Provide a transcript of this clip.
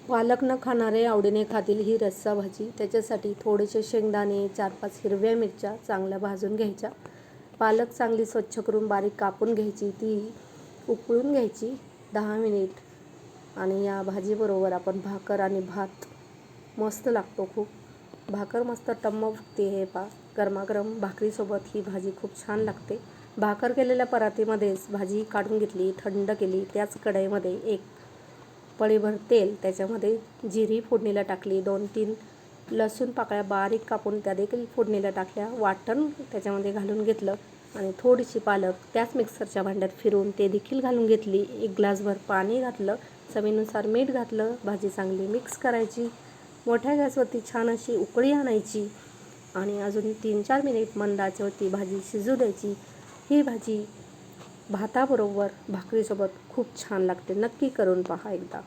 पालक न खाणारे आवडीने खातील ही रस्सा भाजी. त्याच्यासाठी थोडेसे शेंगदाणे, 4-5 हिरव्या मिरच्या चांगल्या भाजून घ्यायच्या. पालक चांगली स्वच्छ करून बारीक कापून घ्यायची, ती उकळून घ्यायची 10 मिनिट. आणि या भाजीबरोबर आपण भाकर आणि भात मस्त लागतो खूप. भाकर मस्त टम्म फुगते. हे गरमागरम भाकरीसोबत ही भाजी खूप छान लागते. भाकर केलेल्या परातीमध्येच भाजी काढून घेतली, थंड केली. त्याच कढईमध्ये एक पळीभर तेल, त्याच्यामध्ये जिरी फोडणीला टाकली, 2-3 लसूण पाकळ्या बारीक कापून त्या देखील फोडणीला टाकल्या, वाटण त्याच्यामध्ये घालून घेतलं आणि थोडीशी पालक त्याच मिक्सरच्या भांड्यात फिरून ते देखील घालून घेतली. 1 ग्लासभर पाणी घातलं, चवीनुसार मीठ घातलं. भाजी चांगली मिक्स करायची. मोठ्या गॅसवरती छान अशी उकळी आणायची आणि अजून 3-4 मिनिट मंद आचेवरती भाजी शिजू द्यायची. ही भाजी भाताबरोबर भाकरीसोबत खूप छान लागते. नक्की करून पहा एकदा.